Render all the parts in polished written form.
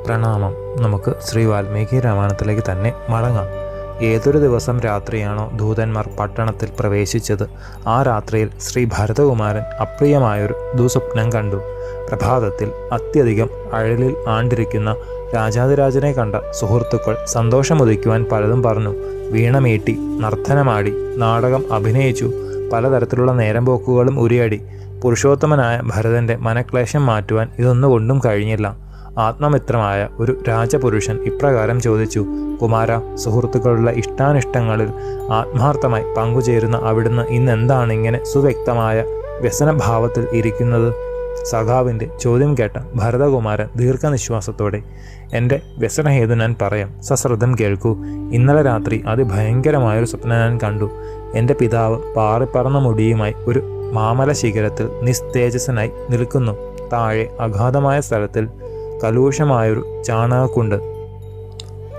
പ്രണാമം. നമുക്ക് ശ്രീ വാൽമീകി രാമായണത്തിലേക്ക് തന്നെ മടങ്ങാം. ഏതൊരു ദിവസം രാത്രിയാണോ ദൂതന്മാർ പട്ടണത്തിൽ പ്രവേശിച്ചത്, ആ രാത്രിയിൽ ശ്രീ ഭരതകുമാരൻ അപ്രിയമായൊരു ദുസ്വപ്നം കണ്ടു. പ്രഭാതത്തിൽ അത്യധികം അഴലിൽ ആണ്ടിരിക്കുന്ന രാജാതിരാജനെ കണ്ട സുഹൃത്തുക്കൾ സന്തോഷമുദിക്കുവാൻ പലതും പറഞ്ഞു. വീണമീട്ടി, നർത്തനമാടി, നാടകം അഭിനയിച്ചു. പലതരത്തിലുള്ള നേരമ്പോക്കുകളും ഉരിയാടി. പുരുഷോത്തമനായ ഭരതൻ്റെ മനക്ലേശം മാറ്റുവാൻ ഇതൊന്നുകൊണ്ടും കഴിഞ്ഞില്ല. ആത്മമിത്രമായ ഒരു രാജപുരുഷൻ ഇപ്രകാരം ചോദിച്ചു: കുമാര, സുഹൃത്തുക്കളുടെ ഇഷ്ടാനിഷ്ടങ്ങളിൽ ആത്മാർത്ഥമായി പങ്കുചേരുന്ന അവിടുന്ന് ഇന്നെന്താണ് ഇങ്ങനെ സുവ്യക്തമായ വ്യസനഭാവത്തിൽ ഇരിക്കുന്നത്? സഖാവിൻ്റെ ചോദ്യം കേട്ട ഭരതകുമാരൻ ദീർഘനിശ്വാസത്തോടെ: എൻ്റെ വ്യസനഹേതു ഞാൻ പറയാം, സശ്രദ്ധം കേൾക്കൂ. ഇന്നലെ രാത്രി അതിഭയങ്കരമായൊരു സ്വപ്നം ഞാൻ കണ്ടു. എൻ്റെ പിതാവ് പാറിപ്പറന്ന മുടിയുമായി ഒരു മാമല ശിഖരത്തിൽ നിസ്തേജസ്സനായി നിൽക്കുന്നു. താഴെ അഗാധമായ സ്ഥലത്തിൽ കലൂഷമായൊരു ചാണകക്കുണ്ട്.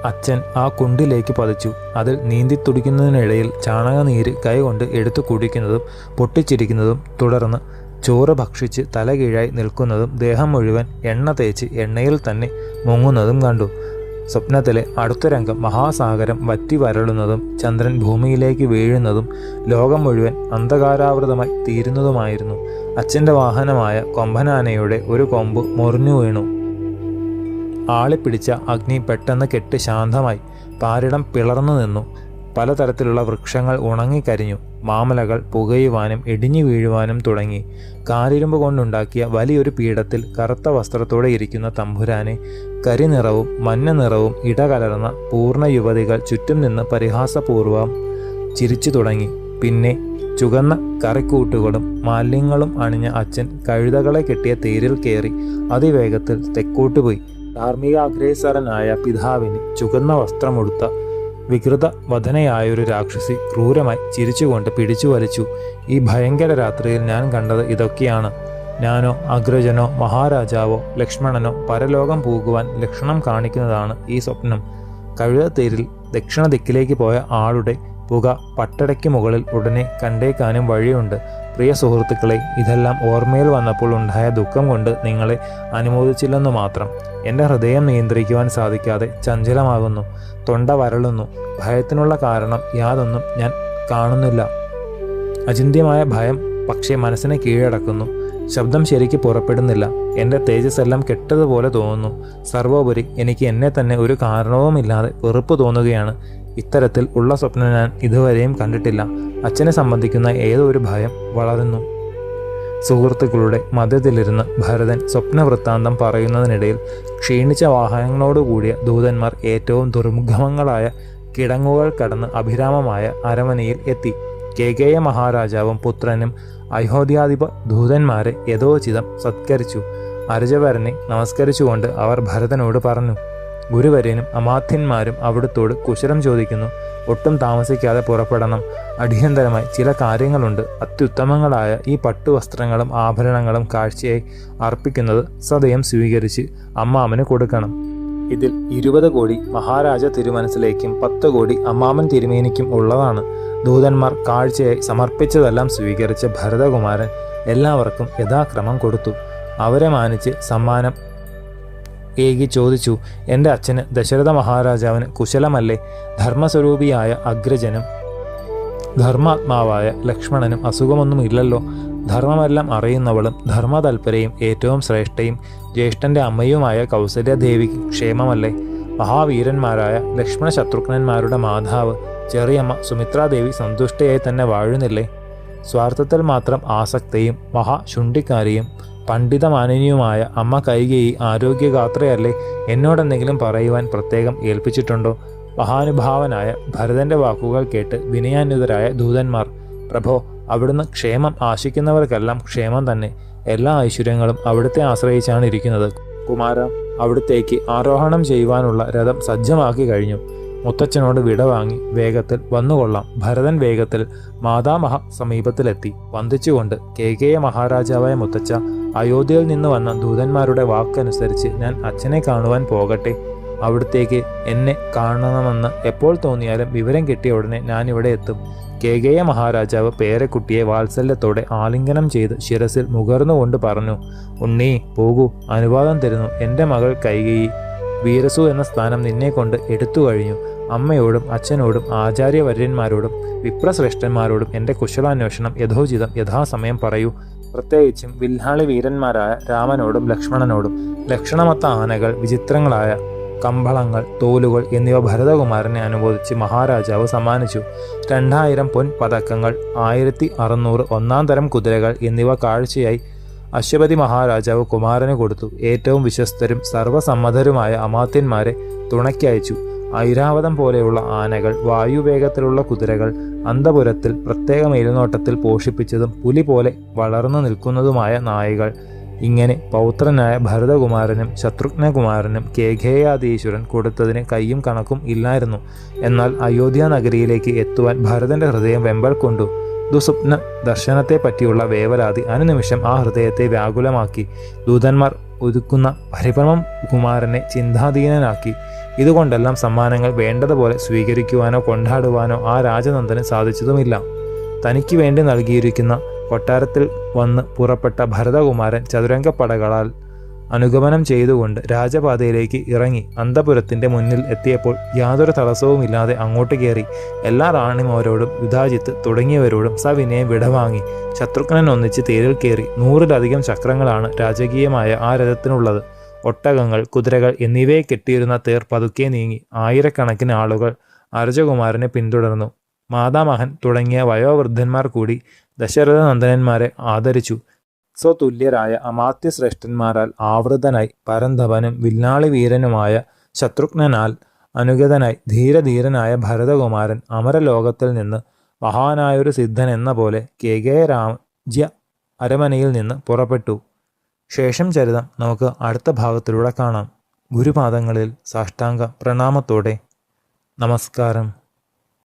അച്ഛൻ ആ കുണ്ടിലേക്ക് പതിച്ചു. അതിൽ നീന്തിത്തുടിക്കുന്നതിനിടയിൽ ചാണകനീര് കൈകൊണ്ട് എടുത്തു കുടിക്കുന്നതും പൊട്ടിച്ചിരിക്കുന്നതും, തുടർന്ന് ചോറ് ഭക്ഷിച്ച് തലകീഴായി നിൽക്കുന്നതും, ദേഹം മുഴുവൻ എണ്ണ തേച്ച് എണ്ണയിൽ തന്നെ മുങ്ങുന്നതും കണ്ടു. സ്വപ്നത്തിലെ അടുത്ത രംഗം മഹാസാഗരം വറ്റി വരളുന്നതും ചന്ദ്രൻ ഭൂമിയിലേക്ക് വീഴുന്നതും ലോകം മുഴുവൻ അന്ധകാരാവൃതമായി തീരുന്നതുമായിരുന്നു. അച്ഛൻ്റെ വാഹനമായ കൊമ്പനാനയുടെ ഒരു കൊമ്പ് മുറിഞ്ഞു വീണു. ആളിപ്പിടിച്ച അഗ്നി പെട്ടെന്ന് കെട്ട് ശാന്തമായി. പാരിടം പിളർന്നു നിന്നു. പലതരത്തിലുള്ള വൃക്ഷങ്ങൾ ഉണങ്ങിക്കരിഞ്ഞു. മാമലകൾ പുകയുവാനും ഇടിഞ്ഞു വീഴുവാനും തുടങ്ങി. കാരിരുമ്പ് കൊണ്ടുണ്ടാക്കിയ വലിയൊരു പീഠത്തിൽ കറുത്ത വസ്ത്രത്തോടെ ഇരിക്കുന്ന തമ്പുരാനെ കരിനിറവും മഞ്ഞ നിറവും ഇടകലർന്ന പൂർണ്ണ യുവതികൾ ചുറ്റും നിന്ന് പരിഹാസപൂർവം ചിരിച്ചു തുടങ്ങി. പിന്നെ ചുവന്ന കറിക്കൂട്ടുകളും മാലിന്യങ്ങളും അണിഞ്ഞ അച്ഛൻ കഴുതകളെ കെട്ടിയ തേരിൽ കയറി അതിവേഗത്തിൽ തെക്കോട്ടുപോയി. ധാർമ്മികാഗ്രേസരനായ പിതാവിന് ചുവന്ന വസ്ത്രമുടുത്ത വികൃത വദനയായൊരു രാക്ഷസി ക്രൂരമായി ചിരിച്ചുകൊണ്ട് പിടിച്ചു വലിച്ചു. ഈ ഭയങ്കര രാത്രിയിൽ ഞാൻ കണ്ടത് ഇതൊക്കെയാണ്. ഞാനോ അഗ്രജനോ മഹാരാജാവോ ലക്ഷ്മണനോ പരലോകം പോകുവാൻ ലക്ഷണം കാണിക്കുന്നതാണ് ഈ സ്വപ്നം. കഴുതത്തേരിൽ ദക്ഷിണ ദിക്കിലേക്ക് പോയ ആളുടെ പുക പട്ടടയ്ക്ക് മുകളിൽ ഉടനെ കണ്ടേക്കാനും വഴിയുണ്ട്. പ്രിയ സുഹൃത്തുക്കളെ, ഇതെല്ലാം ഓർമ്മയിൽ വന്നപ്പോൾ ഉണ്ടായ ദുഃഖം കൊണ്ട് നിങ്ങളെ അനുമോദിച്ചില്ലെന്നു മാത്രം. എൻ്റെ ഹൃദയം നിയന്ത്രിക്കുവാൻ സാധിക്കാതെ ചഞ്ചലമാകുന്നു. തൊണ്ട വരളുന്നു. ഭയത്തിനുള്ള കാരണം യാതൊന്നും ഞാൻ കാണുന്നില്ല. അചിന്ത്യമായ ഭയം പക്ഷേ മനസ്സിനെ കീഴടക്കുന്നു. ശബ്ദം ശരിക്ക് പുറപ്പെടുന്നില്ല. എൻ്റെ തേജസ്സെല്ലാം കെട്ടതുപോലെ തോന്നുന്നു. സർവോപരി എനിക്ക് എന്നെ തന്നെ ഒരു കാരണവുമില്ലാതെ വെറുപ്പ് തോന്നുകയാണ്. ഇത്തരത്തിൽ ഉള്ള സ്വപ്നം ഞാൻ ഇതുവരെയും കണ്ടിട്ടില്ല. അച്ഛനെ സംബന്ധിക്കുന്ന ഏതോ ഒരു ഭയം വളരുന്നു. സുഹൃത്തുക്കളുടെ മധ്യത്തിലിരുന്ന് ഭരതൻ സ്വപ്നവൃത്താന്തം പറയുന്നതിനിടയിൽ ക്ഷീണിച്ച വാഹനങ്ങളോടുകൂടിയ ദൂതന്മാർ ഏറ്റവും ദുർഗമങ്ങളായ കിടങ്ങുകൾ കടന്ന് അഭിരാമമായ അരമനയിൽ എത്തി. കേകേയ മഹാരാജാവും പുത്രനും അയോധ്യാധിപ ദൂതന്മാരെ യഥോചിതം സത്കരിച്ചു. അരജവരനെ നമസ്കരിച്ചുകൊണ്ട് അവർ ഭരതനോട് പറഞ്ഞു: ഗുരുവര്യനും അമാത്യന്മാരും അവിടുത്തോട് കുശലം ചോദിക്കുന്നു. ഒട്ടും താമസിക്കാതെ പുറപ്പെടണം. അടിയന്തരമായി ചില കാര്യങ്ങളുണ്ട്. അത്യുത്തമങ്ങളായ ഈ പട്ടുവസ്ത്രങ്ങളും ആഭരണങ്ങളും കാഴ്ചയായി അർപ്പിക്കുന്നത് സദയം സ്വീകരിച്ച് അമ്മാമന് കൊടുക്കണം. ഇതിൽ 20 കോടി മഹാരാജ തിരുമനസിലേക്കും 10 കോടി അമ്മാമൻ തിരുമേനിക്കും ഉള്ളതാണ്. ദൂതന്മാർ കാഴ്ചയായി സമർപ്പിച്ചതെല്ലാം സ്വീകരിച്ച ഭരതകുമാരൻ എല്ലാവർക്കും യഥാക്രമം കൊടുത്തു. അവരെ മാനിച്ച് സമ്മാനം ഏകി ചോദിച്ചു: എൻ്റെ അച്ഛന് ദശരഥ മഹാരാജാവിന് കുശലമല്ലേ? ധർമ്മസ്വരൂപിയായ അഗ്രജനും ധർമാത്മാവായ ലക്ഷ്മണനും അസുഖമൊന്നും ഇല്ലല്ലോ? ധർമ്മമെല്ലാം അറിയുന്നവളും ധർമ്മതൽപരയും ഏറ്റവും ശ്രേഷ്ഠയും ജ്യേഷ്ഠൻ്റെ അമ്മയുമായ കൗസല്യദേവിക്ക് ക്ഷേമമല്ലേ? മഹാവീരന്മാരായ ലക്ഷ്മണ ശത്രുഘ്നന്മാരുടെ മാതാവ് ചെറിയമ്മ സുമിത്രാദേവി സന്തുഷ്ടയായി തന്നെ വാഴുന്നില്ലേ? സ്വാർത്ഥത്തിൽ മാത്രം ആസക്തയും മഹാശുണ്ഠിക്കാരിയും പണ്ഡിതമാനിനിയുമായ അമ്മ കൈകേയി ആരോഗ്യഗാത്രയല്ലേ? എന്നോടെന്തെങ്കിലും പറയുവാൻ പ്രത്യേകം ഏൽപ്പിച്ചിട്ടുണ്ടോ? മഹാനുഭാവനായ ഭരതൻ്റെ വാക്കുകൾ കേട്ട് വിനയാന്വിതരായ ദൂതന്മാർ: പ്രഭോ, അവിടുന്ന് ക്ഷേമം ആശിക്കുന്നവർക്കെല്ലാം ക്ഷേമം തന്നെ. എല്ലാ ഐശ്വര്യങ്ങളും അവിടുത്തെ ആശ്രയിച്ചാണ് ഇരിക്കുന്നത്. കുമാര, അവിടുത്തേക്ക് ആരോഹണം ചെയ്യുവാനുള്ള രഥം സജ്ജമാക്കി കഴിഞ്ഞു. മുത്തച്ഛനോട് വിട വാങ്ങി വേഗത്തിൽ വന്നുകൊള്ളാം. ഭരതൻ വേഗത്തിൽ മാതാമഹ സമീപത്തിലെത്തി. വന്ദിച്ചുകൊണ്ട്: കേകേയ മഹാരാജാവായ മുത്തച്ഛ, അയോധ്യയിൽ നിന്ന് വന്ന ദൂതന്മാരുടെ വാക്കനുസരിച്ച് ഞാൻ അച്ഛനെ കാണുവാൻ പോകട്ടെ. അവിടുത്തേക്ക് എന്നെ കാണണമെന്ന് എപ്പോൾ തോന്നിയാലും വിവരം കിട്ടിയ ഉടനെ ഞാനിവിടെ എത്തും. കേകേയ മഹാരാജാവ് പേരക്കുട്ടിയെ വാത്സല്യത്തോടെ ആലിംഗനം ചെയ്ത് ശിരസിൽ മുകർന്നുകൊണ്ട് പറഞ്ഞു: ഉണ്ണി, പോകൂ, അനുവാദം തരുന്നു. എൻ്റെ മകൾ കൈകേയി വീരസു എന്ന സ്ഥാനം നിന്നെക്കൊണ്ട് എടുത്തു കഴിഞ്ഞു. അമ്മയോടും അച്ഛനോടും ആചാര്യവര്യന്മാരോടും വിപ്രശ്രേഷ്ഠന്മാരോടും എൻ്റെ കുശലാന്വേഷണം യഥോചിതം യഥാസമയം പറയൂ. പ്രത്യേകിച്ചും വില്ലാളി വീരന്മാരായ രാമനോടും ലക്ഷ്മണനോടും. ലക്ഷണമൊത്ത ആനകൾ, വിചിത്രങ്ങളായ കമ്പളങ്ങൾ, തോലുകൾ എന്നിവ ഭരതകുമാരനെ അനുമോദിച്ച് മഹാരാജാവ് സമ്മാനിച്ചു. 2000 പൊൻ പതക്കങ്ങൾ, 1600 ഒന്നാം തരം കുതിരകൾ എന്നിവ കാഴ്ചയായി അശ്വപതി മഹാരാജാവ് കുമാരന് കൊടുത്തു. ഏറ്റവും വിശ്വസ്തരും സർവസമ്മതരുമായ അമാത്യന്മാരെ തുണയ്ക്കയച്ചു. ഐരാവതം പോലെയുള്ള ആനകൾ, വായുവേഗത്തിലുള്ള കുതിരകൾ, അന്തപുരത്തിൽ പ്രത്യേക മേൽനോട്ടത്തിൽ പോഷിപ്പിച്ചതും പുലി പോലെ വളർന്നു നിൽക്കുന്നതുമായ നായകൾ. ഇങ്ങനെ പൗത്രനായ ഭരതകുമാരനും ശത്രുഘ്നകുമാരനും കേകേയാദീശ്വരൻ കൊടുത്തതിന് കയ്യും കണക്കും ഇല്ലായിരുന്നു. എന്നാൽ അയോധ്യ നഗരിയിലേക്ക് എത്തുവാൻ ഭരതന്റെ ഹൃദയം വെമ്പൽ കൊണ്ടു. ദുസ്വപ്ന ദർശനത്തെ പറ്റിയുള്ള വേവലാതി അനുനിമിഷം ആ ഹൃദയത്തെ വ്യാകുലമാക്കി. ദൂതന്മാർ ഒതുക്കുന്ന പരിഭ്രമം കുമാരനെ ചിന്താധീനനാക്കി. ഇതുകൊണ്ടെല്ലാം സമ്മാനങ്ങൾ വേണ്ടതുപോലെ സ്വീകരിക്കുവാനോ കൊണ്ടാടുവാനോ ആ രാജനന്ദന് സാധിച്ചതുമില്ല. തനിക്ക് വേണ്ടി നൽകിയിരിക്കുന്ന കൊട്ടാരത്തിൽ വന്ന് പുറപ്പെട്ട ഭരതകുമാരൻ ചതുരംഗപ്പടകളാൽ അനുഗമനം ചെയ്തുകൊണ്ട് രാജപാതയിലേക്ക് ഇറങ്ങി അന്തപുരത്തിൻ്റെ മുന്നിൽ എത്തിയപ്പോൾ യാതൊരു തടസ്സവുമില്ലാതെ അങ്ങോട്ട് കയറി. എല്ലാ റാണിമാരോടും യുധാജിത്ത് തുടങ്ങിയവരോടും സവിനയം വിടവാങ്ങി. ശത്രുഘ്നൻ ഒന്നിച്ച് തേരിൽ കയറി. 100-ലധികം ചക്രങ്ങളാണ് രാജകീയമായ ആ രഥത്തിനുള്ളത്. ഒട്ടകങ്ങൾ, കുതിരകൾ എന്നിവയെ കെട്ടിയിരുന്ന തേർ പതുക്കെ നീങ്ങി. ആയിരക്കണക്കിന് ആളുകൾ അർജകുമാരനെ പിന്തുടർന്നു. മാതാമഹൻ തുടങ്ങിയ വയോവൃദ്ധന്മാർ കൂടി ദശരഥനന്ദനന്മാരെ ആദരിച്ചു. സ്വതുല്യരായ അമാത്യശ്രേഷ്ഠന്മാരാൽ ആവൃതനായി പരന്തപനും വില്ലാളി വീരനുമായ ശത്രുഘ്നാൽ അനുഗതനായി ധീരധീരനായ ഭരതകുമാരൻ അമരലോകത്തിൽ നിന്ന് മഹാനായൊരു സിദ്ധൻ എന്ന പോലെ കേകയരാജ്യ അരമനയിൽ നിന്ന് പുറപ്പെട്ടു. ശേഷം ചരിതം നമുക്ക് അടുത്ത ഭാഗത്തിലൂടെ കാണാം. ഗുരുപാദങ്ങളിൽ സാഷ്ടാംഗ പ്രണാമത്തോടെ നമസ്കാരം.